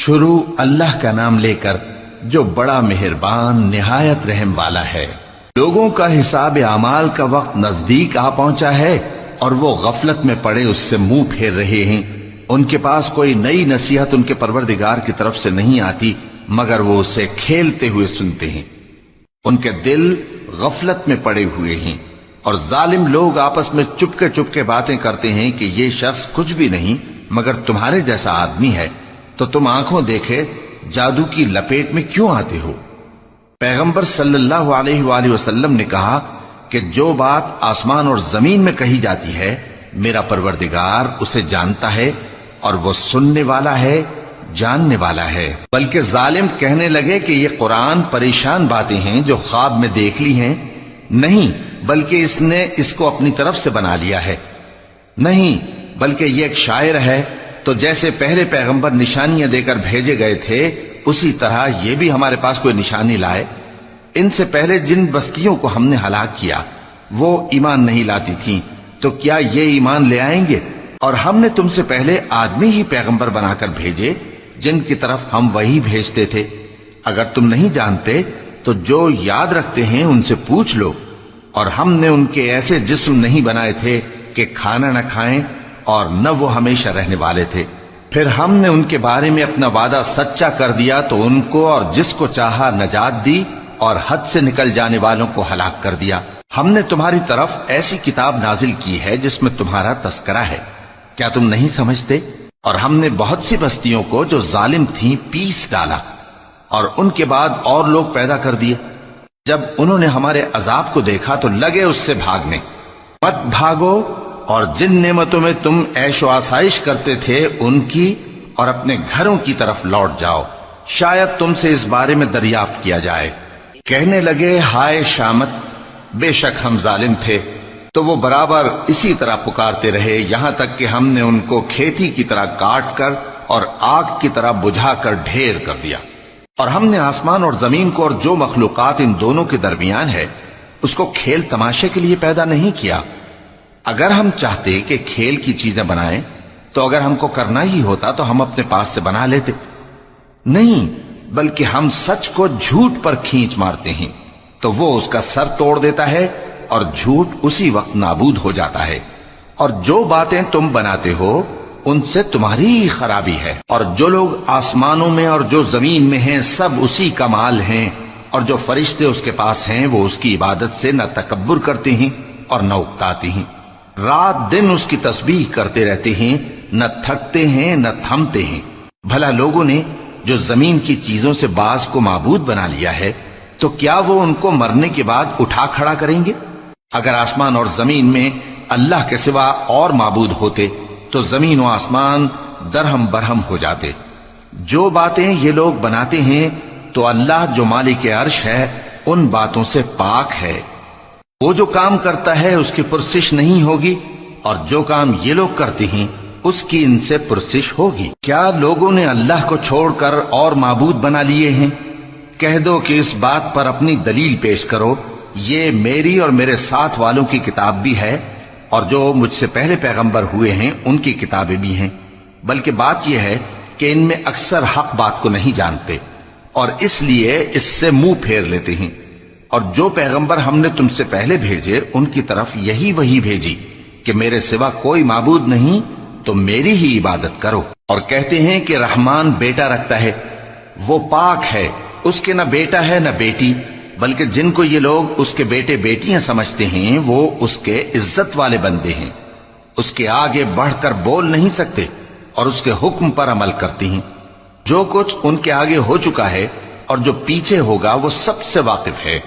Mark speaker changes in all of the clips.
Speaker 1: شروع اللہ کا نام لے کر جو بڑا مہربان نہایت رحم والا ہے۔ لوگوں کا حساب اعمال کا وقت نزدیک آ پہنچا ہے اور وہ غفلت میں پڑے اس سے منہ پھیر رہے ہیں۔ ان کے پاس کوئی نئی نصیحت ان کے پروردگار کی طرف سے نہیں آتی مگر وہ اسے کھیلتے ہوئے سنتے ہیں۔ ان کے دل غفلت میں پڑے ہوئے ہیں اور ظالم لوگ آپس میں چپکے باتیں کرتے ہیں کہ یہ شخص کچھ بھی نہیں مگر تمہارے جیسا آدمی ہے، تو تم آنکھوں دیکھے جادو کی لپیٹ میں کیوں آتے ہو؟ پیغمبر صلی اللہ علیہ وآلہ وسلم نے کہا کہ جو بات آسمان اور زمین میں کہی جاتی ہے میرا پروردگار اسے جانتا ہے اور وہ سننے والا ہے، جاننے والا ہے۔ بلکہ ظالم کہنے لگے کہ یہ قرآن پریشان باتیں ہیں جو خواب میں دیکھ لی ہیں، نہیں بلکہ اس نے اس کو اپنی طرف سے بنا لیا ہے، نہیں بلکہ یہ ایک شاعر ہے۔ تو جیسے پہلے پیغمبر نشانیاں دے کر بھیجے گئے تھے اسی طرح یہ بھی ہمارے پاس کوئی نشانی لائے۔ ان سے پہلے جن بستیوں کو ہم نے ہلاک کیا وہ ایمان نہیں لاتی تھیں، تو کیا یہ ایمان لے آئیں گے؟ اور ہم نے تم سے پہلے آدمی ہی پیغمبر بنا کر بھیجے جن کی طرف ہم وہی بھیجتے تھے۔ اگر تم نہیں جانتے تو جو یاد رکھتے ہیں ان سے پوچھ لو۔ اور ہم نے ان کے ایسے جسم نہیں بنائے تھے کہ کھانا نہ کھائیں اور نہ وہ ہمیشہ رہنے والے تھے۔ پھر ہم نے ان کے بارے میں اپنا وعدہ سچا کر دیا تو ان کو اور جس کو چاہا نجات دی اور حد سے نکل جانے والوں کو ہلاک کر دیا۔ ہم نے تمہاری طرف ایسی کتاب نازل کی ہے جس میں تمہارا تذکرہ ہے، کیا تم نہیں سمجھتے؟ اور ہم نے بہت سی بستیوں کو جو ظالم تھیں پیس ڈالا اور ان کے بعد اور لوگ پیدا کر دیے۔ جب انہوں نے ہمارے عذاب کو دیکھا تو لگے اس سے بھاگنے۔ مت بھاگو اور جن نعمتوں میں تم عیش و آسائش کرتے تھے ان کی اور اپنے گھروں کی طرف لوٹ جاؤ، شاید تم سے اس بارے میں دریافت کیا جائے۔ کہنے لگے ہائے شامت، بے شک ہم ظالم تھے۔ تو وہ برابر اسی طرح پکارتے رہے یہاں تک کہ ہم نے ان کو کھیتی کی طرح کاٹ کر اور آگ کی طرح بجھا کر ڈھیر کر دیا۔ اور ہم نے آسمان اور زمین کو اور جو مخلوقات ان دونوں کے درمیان ہے اس کو کھیل تماشے کے لیے پیدا نہیں کیا۔ اگر ہم چاہتے کہ کھیل کی چیزیں بنائیں تو اگر ہم کو کرنا ہی ہوتا تو ہم اپنے پاس سے بنا لیتے، نہیں بلکہ ہم سچ کو جھوٹ پر کھینچ مارتے ہیں تو وہ اس کا سر توڑ دیتا ہے اور جھوٹ اسی وقت نابود ہو جاتا ہے۔ اور جو باتیں تم بناتے ہو ان سے تمہاری ہی خرابی ہے۔ اور جو لوگ آسمانوں میں اور جو زمین میں ہیں سب اسی کا مال ہیں، اور جو فرشتے اس کے پاس ہیں وہ اس کی عبادت سے نہ تکبر کرتے ہیں اور نہ اکتاتے ہیں، رات دن اس کی تسبیح کرتے رہتے ہیں، نہ تھکتے ہیں نہ تھمتے ہیں۔ بھلا لوگوں نے جو زمین کی چیزوں سے بعض کو معبود بنا لیا ہے تو کیا وہ ان کو مرنے کے بعد اٹھا کھڑا کریں گے؟ اگر آسمان اور زمین میں اللہ کے سوا اور معبود ہوتے تو زمین و آسمان درہم برہم ہو جاتے۔ جو باتیں یہ لوگ بناتے ہیں تو اللہ جو مالک عرش ہے ان باتوں سے پاک ہے۔ وہ جو کام کرتا ہے اس کی پرسش نہیں ہوگی، اور جو کام یہ لوگ کرتے ہیں اس کی ان سے پرسش ہوگی۔ کیا لوگوں نے اللہ کو چھوڑ کر اور معبود بنا لیے ہیں؟ کہہ دو کہ اس بات پر اپنی دلیل پیش کرو، یہ میری اور میرے ساتھ والوں کی کتاب بھی ہے اور جو مجھ سے پہلے پیغمبر ہوئے ہیں ان کی کتابیں بھی ہیں۔ بلکہ بات یہ ہے کہ ان میں اکثر حق بات کو نہیں جانتے اور اس لیے اس سے منہ پھیر لیتے ہیں۔ اور جو پیغمبر ہم نے تم سے پہلے بھیجے ان کی طرف یہی وحی بھیجی کہ میرے سوا کوئی معبود نہیں تو میری ہی عبادت کرو۔ اور کہتے ہیں کہ رحمان بیٹا رکھتا ہے، وہ پاک ہے، اس کے نہ بیٹا ہے نہ بیٹی، بلکہ جن کو یہ لوگ اس کے بیٹے بیٹیاں سمجھتے ہیں وہ اس کے عزت والے بندے ہیں، اس کے آگے بڑھ کر بول نہیں سکتے اور اس کے حکم پر عمل کرتے ہیں۔ جو کچھ ان کے آگے ہو چکا ہے اور جو پیچھے ہوگا وہ سب سے واقف ہے،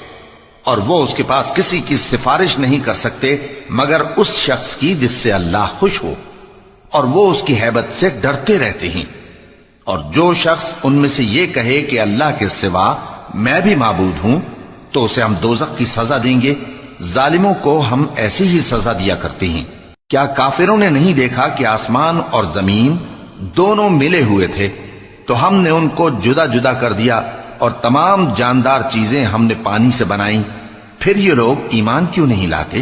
Speaker 1: اور وہ اس کے پاس کسی کی سفارش نہیں کر سکتے مگر اس شخص کی جس سے اللہ خوش ہو، اور وہ اس کی ہیبت سے ڈرتے رہتے ہیں۔ اور جو شخص ان میں سے یہ کہے کہ اللہ کے سوا میں بھی معبود ہوں تو اسے ہم دوزخ کی سزا دیں گے، ظالموں کو ہم ایسی ہی سزا دیا کرتے ہیں۔ کیا کافروں نے نہیں دیکھا کہ آسمان اور زمین دونوں ملے ہوئے تھے تو ہم نے ان کو جدا جدا کر دیا اور تمام جاندار چیزیں ہم نے پانی سے بنائیں، پھر یہ لوگ ایمان کیوں نہیں لاتے؟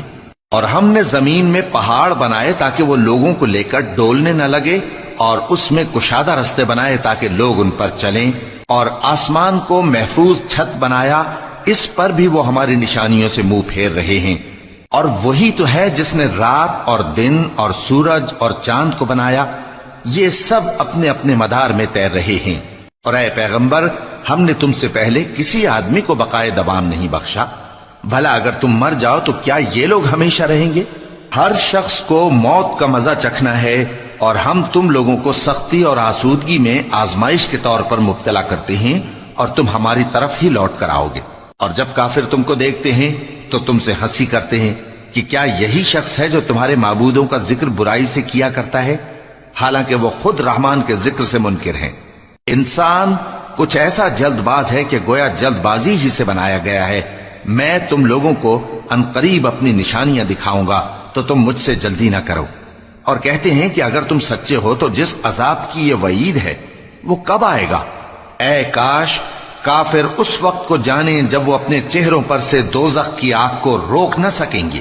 Speaker 1: اور ہم نے زمین میں پہاڑ بنائے تاکہ وہ لوگوں کو لے کر ڈولنے نہ لگے اور اس میں کشادہ رستے بنائے تاکہ لوگ ان پر چلیں، اور آسمان کو محفوظ چھت بنایا، اس پر بھی وہ ہماری نشانیوں سے منہ پھیر رہے ہیں۔ اور وہی تو ہے جس نے رات اور دن اور سورج اور چاند کو بنایا، یہ سب اپنے اپنے مدار میں تیر رہے ہیں۔ اور اے پیغمبر، ہم نے تم سے پہلے کسی آدمی کو بقائے دوام نہیں بخشا، بھلا اگر تم مر جاؤ تو کیا یہ لوگ ہمیشہ رہیں گے؟ ہر شخص کو موت کا مزہ چکھنا ہے، اور ہم تم لوگوں کو سختی اور آسودگی میں آزمائش کے طور پر مبتلا کرتے ہیں، اور تم ہماری طرف ہی لوٹ کر آؤ گے۔ اور جب کافر تم کو دیکھتے ہیں تو تم سے ہنسی کرتے ہیں کہ کیا یہی شخص ہے جو تمہارے معبودوں کا ذکر برائی سے کیا کرتا ہے، حالانکہ وہ خود رحمان کے ذکر سے منکر ہیں۔ انسان کچھ ایسا جلد باز ہے کہ گویا جلد بازی ہی سے بنایا گیا ہے۔ میں تم لوگوں کو عنقریب اپنی نشانیاں دکھاؤں گا تو تم مجھ سے جلدی نہ کرو۔ اور کہتے ہیں کہ اگر تم سچے ہو تو جس عذاب کی یہ وعید ہے وہ کب آئے گا؟ اے کاش کافر اس وقت کو جانیں جب وہ اپنے چہروں پر سے دوزخ کی آگ کو روک نہ سکیں گے،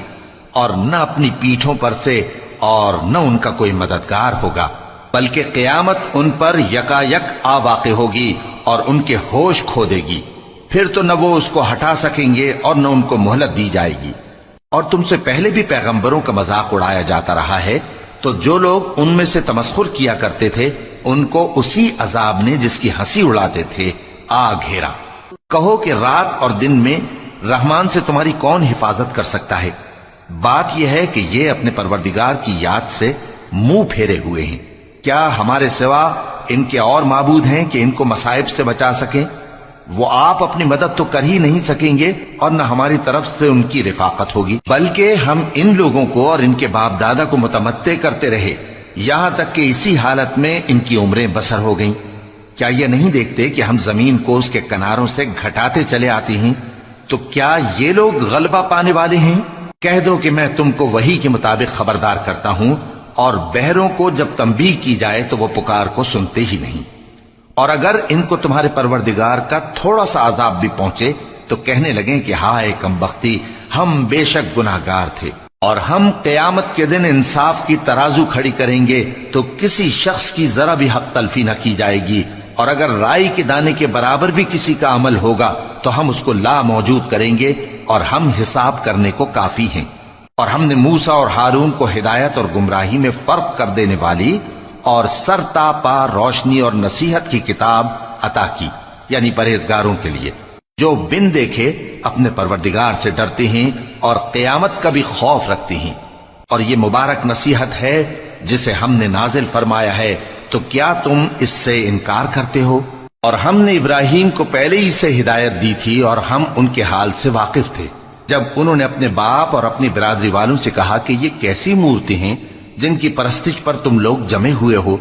Speaker 1: اور نہ اپنی پیٹھوں پر سے، اور نہ ان کا کوئی مددگار ہوگا، بلکہ قیامت ان پر یکا یک آ واقع ہوگی اور ان کے ہوش کھو دے گی، پھر تو نہ وہ اس کو ہٹا سکیں گے اور نہ ان کو مہلت دی جائے گی۔ اور تم سے پہلے بھی پیغمبروں کا مذاق اڑایا جاتا رہا ہے، تو جو لوگ ان میں سے تمسخر کیا کرتے تھے ان کو اسی عذاب نے جس کی ہنسی اڑاتے تھے آ گھیرا۔ کہو کہ رات اور دن میں رحمان سے تمہاری کون حفاظت کر سکتا ہے؟ بات یہ ہے کہ یہ اپنے پروردگار کی یاد سے منہ پھیرے ہوئے ہیں۔ کیا ہمارے سوا ان کے اور معبود ہیں کہ ان کو مصائب سے بچا سکیں؟ وہ آپ اپنی مدد تو کر ہی نہیں سکیں گے، اور نہ ہماری طرف سے ان کی رفاقت ہوگی، بلکہ ہم ان لوگوں کو اور ان کے باپ دادا کو متمتع کرتے رہے، یہاں تک کہ اسی حالت میں ان کی عمریں بسر ہو گئیں۔ کیا یہ نہیں دیکھتے کہ ہم زمین کو اس کے کناروں سے گھٹاتے چلے آتے ہیں؟ تو کیا یہ لوگ غلبہ پانے والے ہیں؟ کہہ دو کہ میں تم کو وحی کے مطابق خبردار کرتا ہوں، اور بہروں کو جب تنبیہ کی جائے تو وہ پکار کو سنتے ہی نہیں۔ اور اگر ان کو تمہارے پروردگار کا تھوڑا سا عذاب بھی پہنچے تو کہنے لگیں کہ ہائے کمبختی، ہم بے شک گناہگار تھے۔ اور ہم قیامت کے دن انصاف کی ترازو کھڑی کریں گے تو کسی شخص کی ذرا بھی حق تلفی نہ کی جائے گی، اور اگر رائی کے دانے کے برابر بھی کسی کا عمل ہوگا تو ہم اس کو لا موجود کریں گے، اور ہم حساب کرنے کو کافی ہیں۔ اور ہم نے موسیٰ اور ہارون کو ہدایت اور گمراہی میں فرق کر دینے والی اور سر تا پا روشنی اور نصیحت کی کتاب عطا کی، یعنی پرہیزگاروں کے لیے جو بن دیکھے اپنے پروردگار سے ڈرتے ہیں اور قیامت کا بھی خوف رکھتے ہیں۔ اور یہ مبارک نصیحت ہے جسے ہم نے نازل فرمایا ہے، تو کیا تم اس سے انکار کرتے ہو؟ اور ہم نے ابراہیم کو پہلے ہی سے ہدایت دی تھی، اور ہم ان کے حال سے واقف تھے جب انہوں نے اپنے باپ اور اپنی برادری والوں سے کہا کہ یہ کیسی مورتی ہیں جن کی پرستش پر تم لوگ جمے ہوئے ہو۔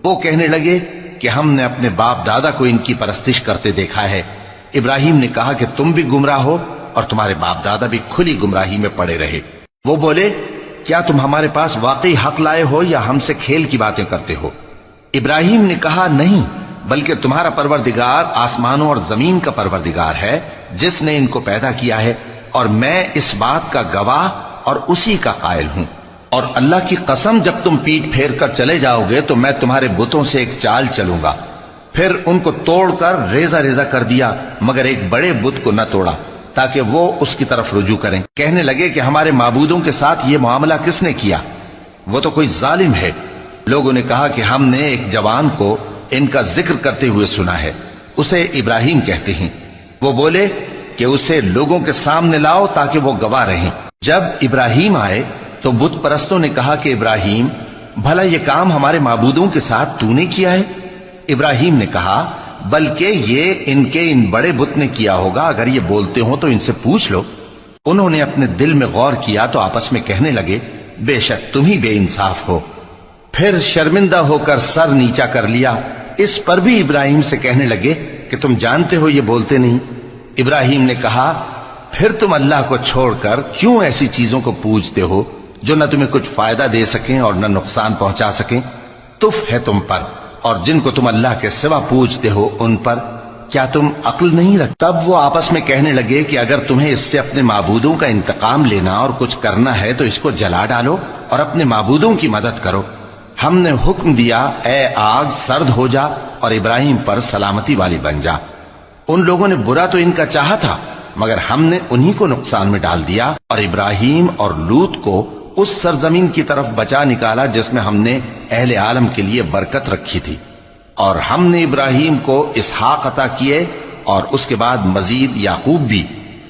Speaker 1: وہ کہنے لگے کہ ہم نے اپنے باپ دادا کو ان کی پرستش کرتے دیکھا ہے۔ ابراہیم نے کہا کہ تم بھی گمراہ ہو اور تمہارے باپ دادا بھی کھلی گمراہی میں پڑے رہے۔ وہ بولے کیا تم ہمارے پاس واقعی حق لائے ہو یا ہم سے کھیل کی باتیں کرتے ہو؟ ابراہیم نے کہا نہیں، بلکہ تمہارا پروردگار آسمانوں اور زمین کا پروردگار ہے جس نے ان کو پیدا کیا ہے، اور میں اس بات کا گواہ اور اسی کا قائل ہوں۔ اور اللہ کی قسم جب تم پیٹ پھیر کر چلے جاؤ گے تو میں تمہارے بتوں سے ایک چال چلوں گا۔ پھر ان کو توڑ کر ریزہ ریزہ کر دیا، مگر ایک بڑے بت کو نہ توڑا تاکہ وہ اس کی طرف رجوع کریں۔ کہنے لگے کہ ہمارے معبودوں کے ساتھ یہ معاملہ کس نے کیا؟ وہ تو کوئی ظالم ہے۔ لوگوں نے کہا کہ ہم نے ایک جوان کو ان کا ذکر کرتے ہوئے سنا ہے، اسے ابراہیم کہتے ہیں۔ وہ بولے کہ اسے لوگوں کے سامنے لاؤ تاکہ وہ گواہ رہیں۔ جب ابراہیم آئے تو بت پرستوں نے کہا کہ ابراہیم، بھلا یہ کام ہمارے معبودوں کے ساتھ تو نے کیا ہے؟ ابراہیم نے کہا بلکہ یہ ان بڑے بت نے کیا ہوگا، اگر یہ بولتے ہوں تو ان سے پوچھ لو۔ انہوں نے اپنے دل میں غور کیا تو آپس میں کہنے لگے بے شک تم ہی بے انصاف ہو۔ پھر شرمندہ ہو کر سر نیچا کر لیا۔ اس پر بھی ابراہیم سے کہنے لگے کہ تم جانتے ہو یہ بولتے نہیں۔ ابراہیم نے کہا پھر تم اللہ کو چھوڑ کر کیوں ایسی چیزوں کو پوجتے ہو جو نہ تمہیں کچھ فائدہ دے سکیں اور نہ نقصان پہنچا سکیں؟ تف ہے تم پر اور جن کو تم اللہ کے سوا پوجتے ہو ان پر، کیا تم عقل نہیں رکھتے؟ تب وہ آپس میں کہنے لگے کہ اگر تمہیں اس سے اپنے معبودوں کا انتقام لینا اور کچھ کرنا ہے تو اس کو جلا ڈالو اور اپنے معبودوں کی مدد کرو۔ ہم نے حکم دیا اے آگ سرد ہو جا اور ابراہیم پر سلامتی والی بن جا۔ ان لوگوں نے برا تو ان کا چاہا تھا، مگر ہم نے انہی کو نقصان میں ڈال دیا اور ابراہیم اور لوط کو اس سرزمین کی طرف بچا نکالا جس میں ہم نے اہل عالم کے لیے برکت رکھی تھی۔ اور ہم نے ابراہیم کو اسحاق عطا کیے اور اس کے بعد مزید یعقوب بھی،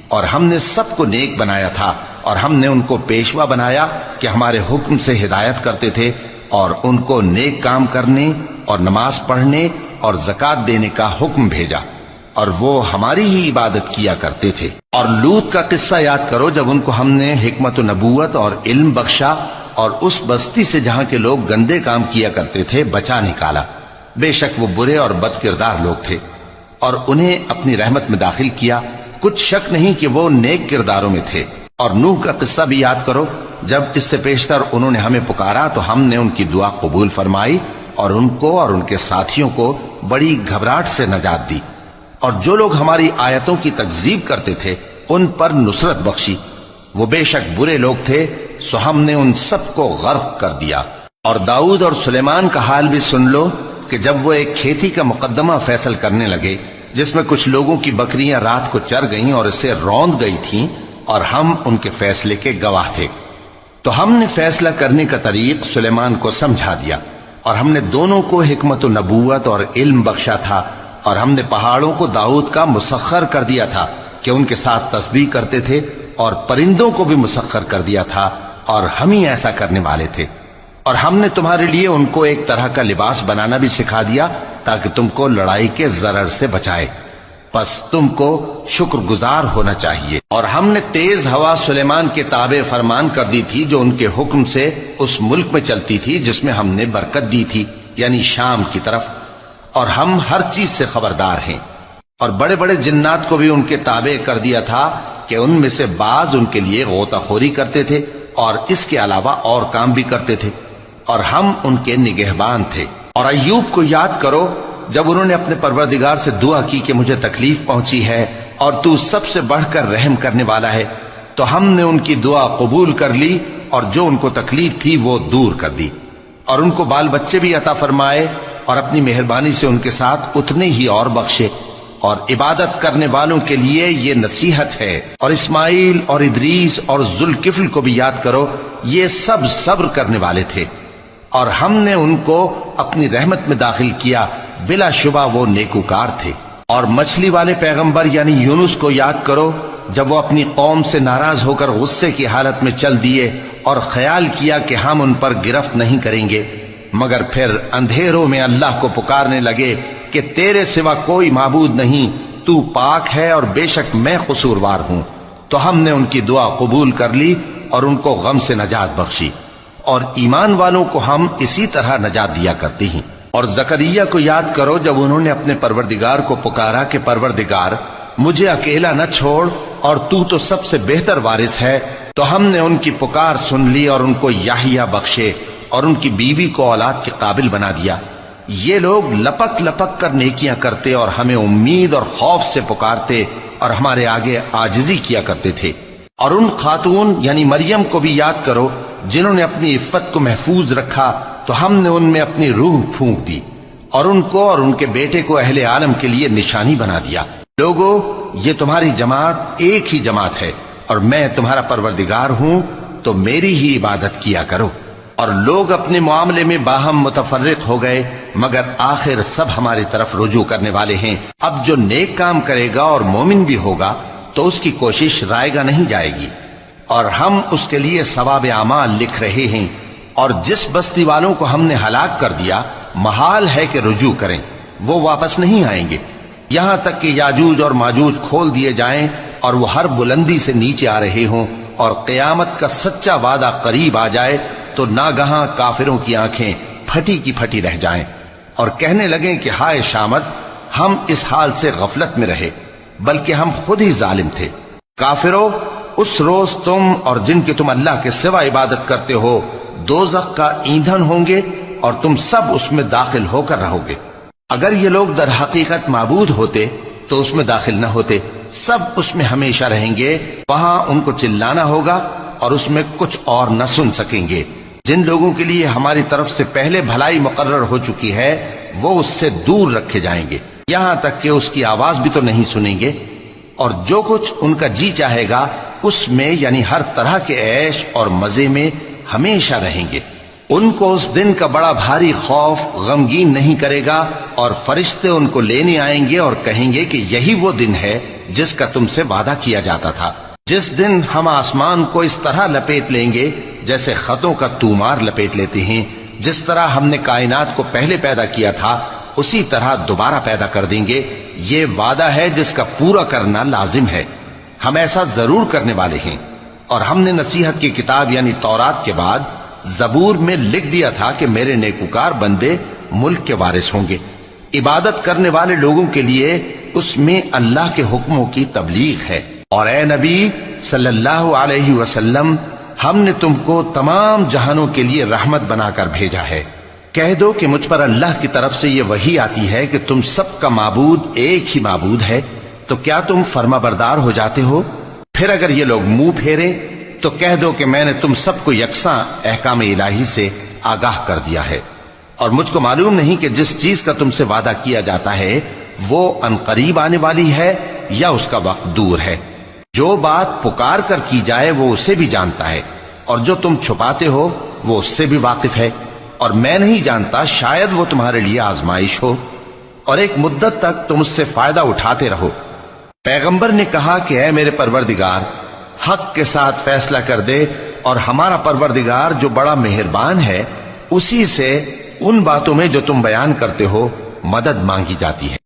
Speaker 1: اور ہم نے سب کو نیک بنایا تھا، اور ہم نے ان کو پیشوا بنایا کہ ہمارے حکم سے ہدایت کرتے تھے، اور ان کو نیک کام کرنے اور نماز پڑھنے اور زکوٰۃ دینے کا حکم بھیجا، اور وہ ہماری ہی عبادت کیا کرتے تھے۔ اور لوط کا قصہ یاد کرو جب ان کو ہم نے حکمت و نبوت اور علم بخشا اور اس بستی سے جہاں کے لوگ گندے کام کیا کرتے تھے بچا نکالا۔ بے شک وہ برے اور بد کردار لوگ تھے، اور انہیں اپنی رحمت میں داخل کیا، کچھ شک نہیں کہ وہ نیک کرداروں میں تھے۔ اور نوح کا قصہ بھی یاد کرو جب اس سے پیشتر انہوں نے ہمیں پکارا تو ہم نے ان کی دعا قبول فرمائی اور ان کو اور ان کے ساتھیوں کو بڑی گھبراہٹ سے نجات دی، اور جو لوگ ہماری آیتوں کی تکذیب کرتے تھے ان پر نصرت بخشی۔ وہ بے شک برے لوگ تھے، سو ہم نے ان سب کو غرق کر دیا۔ اور داؤد اور سلیمان کا حال بھی سن لو کہ جب وہ ایک کھیتی کا مقدمہ فیصل کرنے لگے جس میں کچھ لوگوں کی بکریاں رات کو چر گئیں اور اسے روند گئی تھیں، اور ہم ان کے فیصلے کے گواہ تھے، تو ہم نے فیصلہ کرنے کا طریق سلیمان کو سمجھا دیا، اور ہم نے دونوں کو حکمت و نبوت اور علم بخشا تھا، اور ہم نے پہاڑوں کو داؤد کا مسخر کر دیا تھا کہ ان کے ساتھ تسبیح کرتے تھے، اور پرندوں کو بھی مسخر کر دیا تھا، اور ہم ہی ایسا کرنے والے تھے۔ اور ہم نے تمہارے لیے ان کو ایک طرح کا لباس بنانا بھی سکھا دیا تاکہ تم کو لڑائی کے ضرر سے بچائے، پس تم کو شکر گزار ہونا چاہیے۔ اور ہم نے تیز ہوا سلیمان کے تابع فرمان کر دی تھی جو ان کے حکم سے اس ملک میں چلتی تھی جس میں ہم نے برکت دی تھی، یعنی شام کی طرف، اور ہم ہر چیز سے خبردار ہیں۔ اور بڑے بڑے جنات کو بھی ان کے تابع کر دیا تھا کہ ان میں سے بعض ان کے لیے غوطہ خوری کرتے تھے اور اس کے علاوہ اور کام بھی کرتے تھے، اور ہم ان کے نگہبان تھے۔ اور ایوب کو یاد کرو جب انہوں نے اپنے پروردگار سے دعا کی کہ مجھے تکلیف پہنچی ہے اور تو سب سے بڑھ کر رحم کرنے والا ہے، تو ہم نے ان کی دعا قبول کر لی اور جو ان کو تکلیف تھی وہ دور کر دی، اور ان کو بال بچے بھی عطا فرمائے، اور اپنی مہربانی سے ان کے ساتھ اتنے ہی اور بخشے۔ اور عبادت کرنے والوں کے لیے یہ نصیحت ہے۔ اور اسماعیل اور ادریس اور ذوالکفل کو بھی یاد کرو، یہ سب صبر کرنے والے تھے، اور ہم نے ان کو اپنی رحمت میں داخل کیا، بلا شبہ وہ نیکوکار تھے۔ اور مچھلی والے پیغمبر یعنی یونس کو یاد کرو جب وہ اپنی قوم سے ناراض ہو کر غصے کی حالت میں چل دیے اور خیال کیا کہ ہم ان پر گرفت نہیں کریں گے، مگر پھر اندھیروں میں اللہ کو پکارنے لگے کہ تیرے سوا کوئی معبود نہیں، تو پاک ہے اور بے شک میں قصوروار ہوں، تو ہم نے ان کی دعا قبول کر لی اور ان کو غم سے نجات بخشی، اور ایمان والوں کو ہم اسی طرح نجات دیا کرتے ہیں۔ اور زکریا کو یاد کرو جب انہوں نے اپنے پروردگار کو پکارا کہ پروردگار مجھے اکیلا نہ چھوڑ اور تو سب سے بہتر وارث ہے، تو ہم نے ان کی پکار سن لی اور ان کو یحییٰ بخشے اور ان کی بیوی کو اولاد کے قابل بنا دیا۔ یہ لوگ لپک لپک کر نیکیاں کرتے اور ہمیں امید اور خوف سے پکارتے اور ہمارے آگے عاجزی کیا کرتے تھے۔ اور ان خاتون یعنی مریم کو بھی یاد کرو جنہوں نے اپنی عفت کو محفوظ رکھا، تو ہم نے ان میں اپنی روح پھونک دی اور ان کو اور ان کے بیٹے کو اہل عالم کے لیے نشانی بنا دیا۔ لوگو، یہ تمہاری جماعت ایک ہی جماعت ہے اور میں تمہارا پروردگار ہوں، تو میری ہی عبادت کیا کرو۔ اور لوگ اپنے معاملے میں باہم متفرق ہو گئے، مگر آخر سب ہماری طرف رجوع کرنے والے ہیں۔ اب جو نیک کام کرے گا اور مومن بھی ہوگا تو اس کی کوشش رائے گا نہیں جائے گی، اور ہم اس کے لیے ثواب اعمال لکھ رہے ہیں۔ اور جس بستی والوں کو ہم نے ہلاک کر دیا محال ہے کہ رجوع کریں، وہ واپس نہیں آئیں گے، یہاں تک کہ یاجوج اور ماجوج کھول دیے جائیں اور وہ ہر بلندی سے نیچے آ رہے ہوں، اور قیامت کا سچا وعدہ قریب آ جائے تو ناگہاں کافروں کی آنکھیں پھٹی کی پھٹی رہ جائیں اور کہنے لگیں کہ ہائے شامت، ہم اس حال سے غفلت میں رہے، بلکہ ہم خود ہی ظالم تھے۔ کافرو، اس روز تم اور جن کے تم اللہ کے سوا عبادت کرتے ہو دوزخ کا ایندھن ہوں گے اور تم سب اس میں داخل ہو کر رہو گے۔ اگر یہ لوگ در حقیقت معبود ہوتے تو اس میں داخل نہ ہوتے، سب اس میں ہمیشہ رہیں گے، وہاں ان کو چلانا ہوگا اور اس میں کچھ اور نہ سن سکیں گے۔ جن لوگوں کے لیے ہماری طرف سے پہلے بھلائی مقرر ہو چکی ہے وہ اس سے دور رکھے جائیں گے، یہاں تک کہ اس کی آواز بھی تو نہیں سنیں گے، اور جو کچھ ان کا جی چاہے گا اس میں یعنی ہر طرح کے عیش اور مزے میں ہمیشہ رہیں گے۔ ان کو اس دن کا بڑا بھاری خوف غمگین نہیں کرے گا، اور فرشتے ان کو لینے آئیں گے اور کہیں گے کہ یہی وہ دن ہے جس کا تم سے وعدہ کیا جاتا تھا، جس دن ہم آسمان کو اس طرح لپیٹ لیں گے جیسے خطوں کا تومار لپیٹ لیتے ہیں، جس طرح ہم نے کائنات کو پہلے پیدا کیا تھا اسی طرح دوبارہ پیدا کر دیں گے۔ یہ وعدہ ہے جس کا پورا کرنا لازم ہے، ہم ایسا ضرور کرنے والے ہیں۔ اور ہم نے نصیحت کی کتاب یعنی تورات کے بعد زبور میں لکھ دیا تھا کہ میرے نیکوکار بندے ملک کے وارث ہوں گے۔ عبادت کرنے والے لوگوں کے لیے اس میں اللہ کے حکموں کی تبلیغ ہے۔ اور اے نبی صلی اللہ علیہ وسلم، ہم نے تم کو تمام جہانوں کے لیے رحمت بنا کر بھیجا ہے۔ کہہ دو کہ مجھ پر اللہ کی طرف سے یہ وحی آتی ہے کہ تم سب کا معبود ایک ہی معبود ہے، تو کیا تم فرما بردار ہو جاتے ہو؟ پھر اگر یہ لوگ منہ پھیرے تو کہہ دو کہ میں نے تم سب کو یکساں احکام الہی سے آگاہ کر دیا ہے، اور مجھ کو معلوم نہیں کہ جس چیز کا تم سے وعدہ کیا جاتا ہے وہ عنقریب آنے والی ہے یا اس کا وقت دور ہے۔ جو بات پکار کر کی جائے وہ اسے بھی جانتا ہے، اور جو تم چھپاتے ہو وہ اس سے بھی واقف ہے، اور میں نہیں جانتا شاید وہ تمہارے لیے آزمائش ہو، اور ایک مدت تک تم اس سے فائدہ اٹھاتے رہو۔ پیغمبر نے کہا کہ اے میرے پروردگار، حق کے ساتھ فیصلہ کر دے، اور ہمارا پروردگار جو بڑا مہربان ہے اسی سے ان باتوں میں جو تم بیان کرتے ہو مدد مانگی جاتی ہے۔